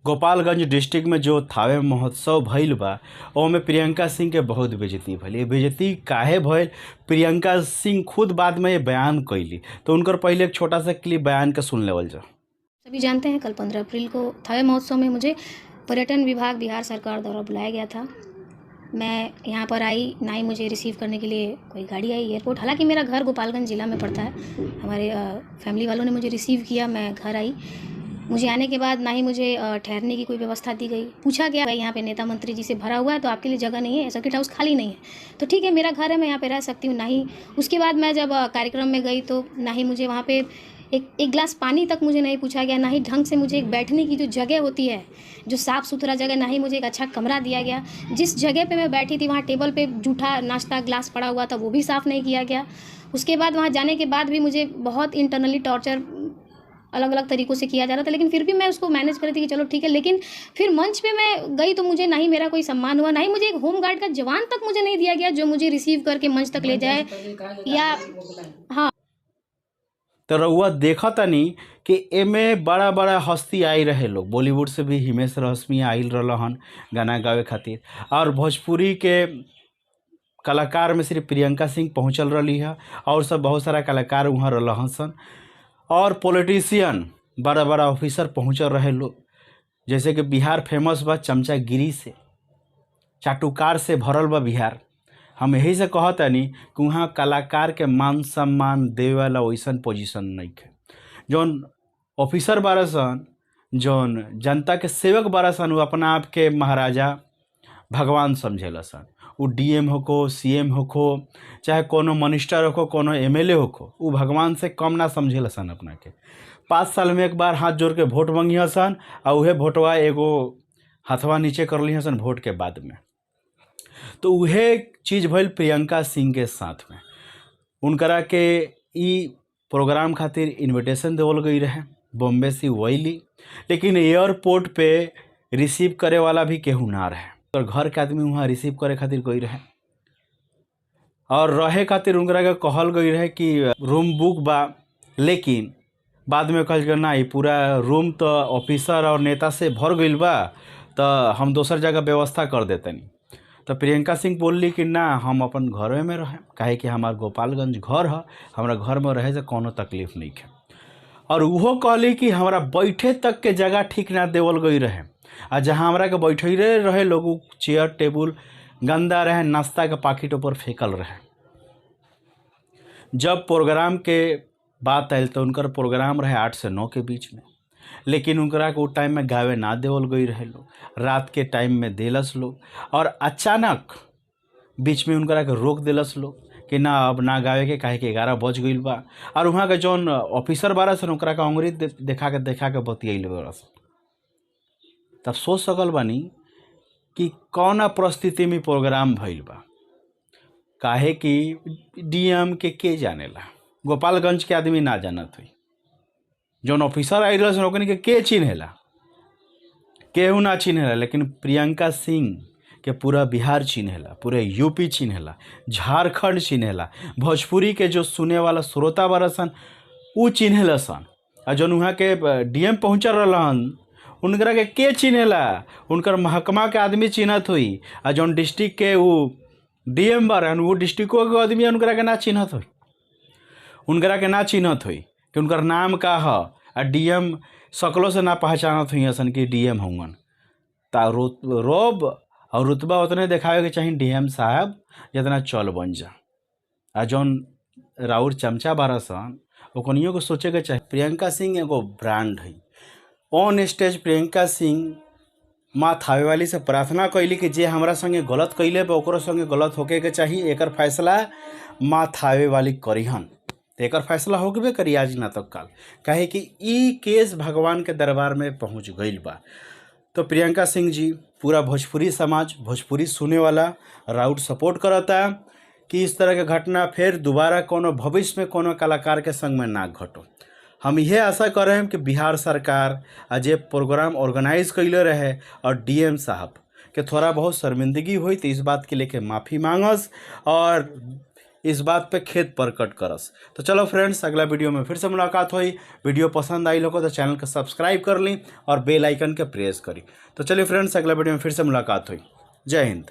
Gopalganj district में जो थावे महोत्सव भइल बा ओमे प्रियंका सिंह के बहुत बेइज्जती भइल। ये बेइज्जती काहे भइल, प्रियंका सिंह खुद बाद में ये बयान कैली। तो उनकर पहले एक छोटा सा क्लिप बयान का सुन लेवल जा। सभी जानते हैं कल 15 अप्रैल को थावे महोत्सव में मुझे पर्यटन विभाग बिहार सरकार द्वारा बुलाया गया था। मैं यहाँ पर आई, ना ही मुझे रिसीव करने के लिए कोई गाड़ी आई एयरपोर्ट। हालांकि मेरा घर गोपालगंज ज़िला में पड़ता है। हमारे फैमिली वालों ने मुझे रिसीव किया, मैं घर आई। मुझे आने के बाद ना ही मुझे ठहरने की कोई व्यवस्था दी गई। पूछा गया भाई यहाँ पे नेता मंत्री जी से भरा हुआ है तो आपके लिए जगह नहीं है, सर्किट हाउस खाली नहीं है। तो ठीक है, मेरा घर है, मैं यहाँ पे रह सकती हूँ। ना ही उसके बाद मैं जब कार्यक्रम में गई तो ना ही मुझे वहाँ पे एक गिलास पानी तक मुझे नहीं पूछा गया, ना ही ढंग से मुझे एक बैठने की जो जगह होती है, जो साफ़ सुथरा जगह, ना ही मुझे एक अच्छा कमरा दिया गया। जिस जगह पे मैं बैठी थी वहाँ टेबल पे जूठा नाश्ता ग्लास पड़ा हुआ था, वो भी साफ़ नहीं किया गया। उसके बाद वहाँ जाने के बाद भी मुझे बहुत इंटरनली टॉर्चर अलग अलग तरीक़ों से किया जा रहा था, लेकिन फिर भी मैं उसको मैनेज कर रही थी कि चलो ठीक है। लेकिन फिर मंच पे मैं गई तो मुझे ना ही मेरा कोई सम्मान हुआ, ना ही मुझे एक होम गार्ड का जवान तक मुझे नहीं दिया गया जो मुझे रिसीव करके मंच तक ले जाए। या हाँ, तो रउआ देखा तनी कि एमे बड़ा बड़ा हस्ती आई रहे लोग। बॉलीवुड से भी हिमेश रेशमिया आइल रहन गाना गावे खातिर, और भोजपुरी के कलाकार में सिर्फ प्रियंका सिंह पहुँचल रही है, और सब बहुत सारा कलाकार वहाँ रहन सन, और पॉलिटिशियन बड़ा बड़ा ऑफिसर पहुँचल रहे लोग। जैसे कि बिहार फेमस बा चमचागिरी से, चाटुकार से भरल बा बिहार। हम यही से कहतनी कि वहाँ कलाकार के मान सम्मान देवे वाला वैसन पोजीशन नहीं है। जौन ऑफिसर बारह सन, जौन जनता के सेवक बारह सन, वो अपना आप के महाराजा भगवान समझेला सन। वो डीएम होको, सीएम होको, चाहे कोनो मिनिस्टर होको, कोनो एमएलए होको, वो भगवान से कम ना समझेला सन अपना के। 5 साल में एक बार हाथ जोड़ के वोट मंगिया सन, और उहे वोटवा एगो हथवा नीचे कर ली सन वोट के बाद में। तो उहे चीज़ भइल प्रियंका सिंह के साथ में। उनकरा के ई प्रोग्राम खातिर इनविटेशन देवल गई रहे, बॉम्बे से वैली, लेकिन एयरपोर्ट पे रिसीव करे वाला भी केहू ना रहे। और घर के आदमी वहाँ रिसीव करे खातिर गई रहे, और रहे खातिर उनकरा के कहल गई रहे कि रूम बुक बा। लेकिन बाद में कहल गया ना, ई पूरा रूम तो ऑफिसर और नेता से भर गई बा, तो हम दोसर जगह व्यवस्था कर देतनी। तो प्रियंका सिंह बोलली कि ना, हम अपन घरे में रहें, काहे कि हमार गोपालगंज घर है, हमारा घर में रहे से कोनो तकलीफ नहीं है। और वो कहली कि हमारा बैठे तक के जगह ठीक ना देवल गई रहे, आ जहाँ हमारा के बैठे रहे लोग चेयर टेबुल गंदा रहे, नाश्ता के पाकिट ऊपर फेंकल रहे। जब प्रोग्राम के बात आयल तो उनकर प्रोग्राम रहे 8 से 9 के बीच में, लेकिन उनकरा को टाइम में गावे ना देवल गई रहे लोग, रात के टाइम में देलस लोग। और अचानक बीच में उनकरा के रोक देलस लोग कि ना, अब ना गावे के, काहे कि 11 बज गई बा। और वहाँ के जौन ऑफिसर बारह सन उनकरा के अंग्रेज देखा के बतियाइल बारह सन। तब सोच सकल बानी कि कौना परिस्थिति में प्रोग्राम भइल बा। काहे कि डीएम के जानेला, गोपालगंज के आदमी ना जानत हुई। जौन ऑफिसर आई रहा ओकनी के चिन्हेला, केहू ना चिन्हेला, लेकिन प्रियंका सिंह के पूरा बिहार चिन्हेला, पूरे यूपी चिन्हेला, झारखंड चिन्हेला, भोजपुरी के जो सुने वाला श्रोता बारह सन उ चिन्हेला सन। और जौन वहाँ के डीएम पहुँचल रहन उनकरा के चिन्हेला, उनकर महकमा के आदमी चिन्हत हुई। और जौन डिस्ट्रिक्ट के वो डीएम बारन वो डिस्ट्रिक्टों के आदमी उनकरा के ना चिन्हत हुई, उनकरा के ना चिन्हत हुई कि उनकर नाम का है। और डीएम शकलों से ना पहचानत हुई असन कि डीएम होंगन। ता रोब और रुतबा उतने देखावे के चाहिए डीएम साहब जितना चल बन जा। आ जौन राउर चमचा बारह सन ओकनियों को सोचे के चाहिए। प्रियंका सिंह एगो ब्रांड है। ऑन स्टेज प्रियंका सिंह माँ थावे वाली से प्रार्थना कैली कि जे हमरा संगे गलत कैले बा ओकरो संगे गलत होके के चाहिए। एकर फैसला माँ थावे वाली करिहन, तो एकर फैसला होके करी आज ना तो कल, काहे कि ई केस भगवान के दरबार में पहुँच गई बा। तो प्रियंका सिंह जी, पूरा भोजपुरी समाज, भोजपुरी सुने वाला राउट सपोर्ट करता कि इस तरह के घटना फिर दोबारा कोनो भविष्य में कोनो कलाकार के संग में ना घटो। हम यह आशा कर रहे हैं कि बिहार सरकार आज ये प्रोग्राम ऑर्गेनाइज कैले रहे और डीएम साहब के थोड़ा बहुत शर्मिंदगी हुई तो इस बात के लेके माफ़ी मांगस, और इस बात पे खेद प्रकट करस। तो चलो फ्रेंड्स, अगला वीडियो में फिर से मुलाकात हुई। वीडियो पसंद आई लोगों तो चैनल को सब्सक्राइब कर ली और बेल आइकन के प्रेस करी। तो चलिए फ्रेंड्स, अगला वीडियो में फिर से मुलाकात हुई। जय हिंद।